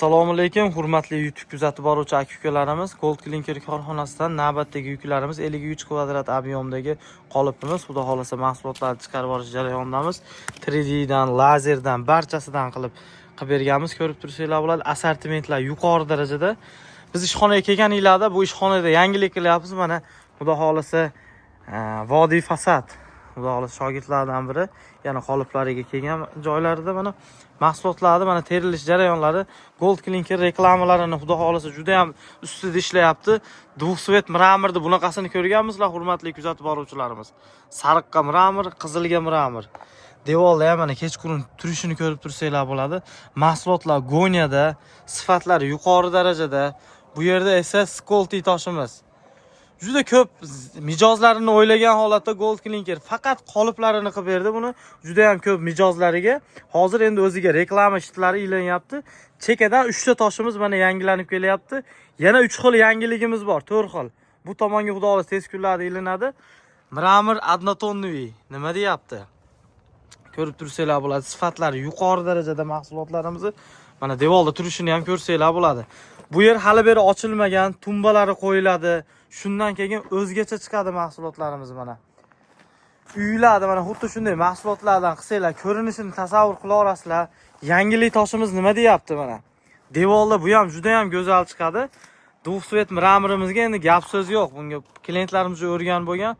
Assalomu alaykum, hurmatli YouTube kuzatib boruvchi aka-ukalarimiz. Gold Clinker korxonasidan navbatdagi yuklarimiz 53 kvadrat объемdagi qolipimiz. Xudo xolasa mahsulotlarni chiqarib olish jarayonidamiz. 3D dan, lazerdan, barchasidan qilib berganmiz. Ko'rib tursanglar bo'ladi. Assortimentlar yuqori darajada. Biz ishxonaga kelganinglarda bu ishxonada yangilik qilyapmiz. Mana xudo xolasa Vodiy Fasad. Xudo xolasa shogirdlardan biri yana qoliplariga kelgan joylarida mana mahsulotlarni mana terilish jarayonlari Gold Clinker reklamalarini xudo xolasa juda ham ustida ishlayapti. Двухцвет mramorni bunaqasini ko'rganmizlar, hurmatli kuzatib boruvchilarimiz. Sariqqa mramor, qizilga mramor. Devorda ham mana kechqurun turishini ko'rib tursanglar bo'ladi. Mahsulotlar goniyada, sifatlari yuqori darajada. Bu yerda esa skolti toshimiz. Juda ko'p mijozlarini o'ylagan holatda Gold Clinker faqat qoliplarini qilib berdi buni. Juda ham ko'p mijozlariga. Hozir endi o'ziga reklama shitlari ilanyapti. Chekadan 3 ta toshimiz mana yangilanib kelyapti. Yana 3 xil yangiligimiz bor, 4 xil. Bu tomonga xudo xolasa tez kunlarda ilinadi. Mramor однотонный nima deyapti? Ko'rib tursanglar bo'ladi. Sifatlari yuqori darajada mahsulotlarimizni mana devorda turishini ham ko'rsanglar bo'ladi. Bu yer hali beri ochilmagan, tumbalari qo'yiladi. Shundan keyin o'zgacha chiqadi mahsulotlarimiz mana. Uylarda mana xuddi shunday mahsulotlardan qilsanglar, ko'rinishini tasavvur qila olasizlar. Yangilik toshimiz nima deyapti mana. Devorda bu ham juda ham go'zal chiqadi. Двухцвет mramorimizga endi gap so'z yo'q. Bunga klientlarimiz o'rgan bo'lgan.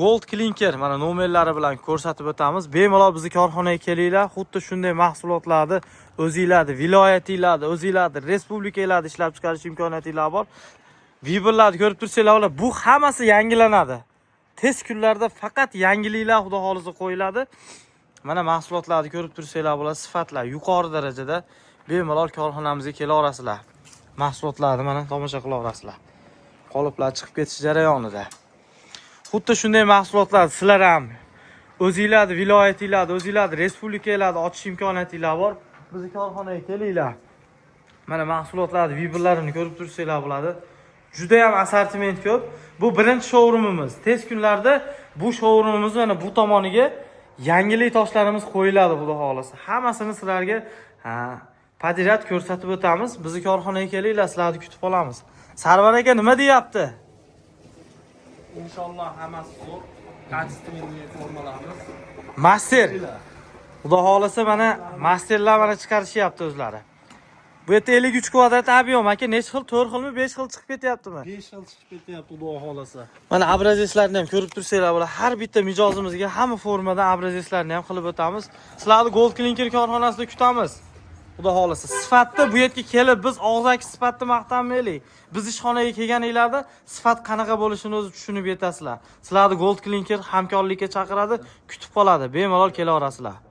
Gold Clinker mana nomerlari bilan ko'rsatib o'tamiz. Bemalol bizni korxonaga kelinglar. Xuddi shunday mahsulotlarni o'zingizlarni viloyatingizlarda, o'zingizlarni respublikalarda ishlab chiqarish imkoniyatingiz bor. Viberlarni ko'rib tursanglar bo'ladi. Bu hammasi yangilanadi. Tez kunlarda faqat yangiliklar xudo xolisa qo'yiladi. Mana mahsulotlarni ko'rib tursanglar bo'ladi. Sifatlar yuqori darajada. Bemalol korxonamizga kela olasizlar. Mahsulotlarni mana tomosha qila olasizlar. Qoliplar chiqib ketish jarayonida. Xuddi shunday mahsulotlar sizlar ham o'zingizlarni viloyatingizlarda, o'zingizlarni respublikalarda ochish imkoniyatingiz bor. Bizni korxonaga kelinglar. Mana mahsulotlarni viberlarini ko'rib tursanglar bo'ladi. Juda ham assortiment ko'p. Bu birinchi showroomimiz. Tez kunlarda bu showroomimiz mana bu tomoniga yangilik toshlarimiz qo'yiladi xudo xolasa. Hammasini sizlarga podrad ko'rsatib o'tamiz. Bizni korxonaga kelinglar, sizlarni kutib qolamiz. Sarvar aka nima deyapti? İnşallah hammasi zo'r. Kачественный formalarimiz. Master. Xudo xolasa mana masterlar mana chiqarishyapti o'zlari. Bu yerda 53 kvadrat объем aka, necha xil? 4 xilmi, 5 xil chiqib ketyaptimi? 5 xil chiqib ketyapti, xudo xolasa. Mana abrazeslarni ham ko'rib tursanglar bo'ladi. Har bitta mijozimizga hamma formadan abrazeslarni ham qilib o'tamiz. Sizlarni Gold Clinker korxonasida kutamiz. Xudo xolasa. Sifatda bu yerga kelib biz og'zaki sifatni maqtanmaylik. Biz ishxonaga kelganinglarda sifat qanaqa bo'lishini o'zi tushunib yetasizlar. Sizlarni Gold Clinker hamkorlikka chaqiradi, kutib qoladi. Bemalol kela olasizlar.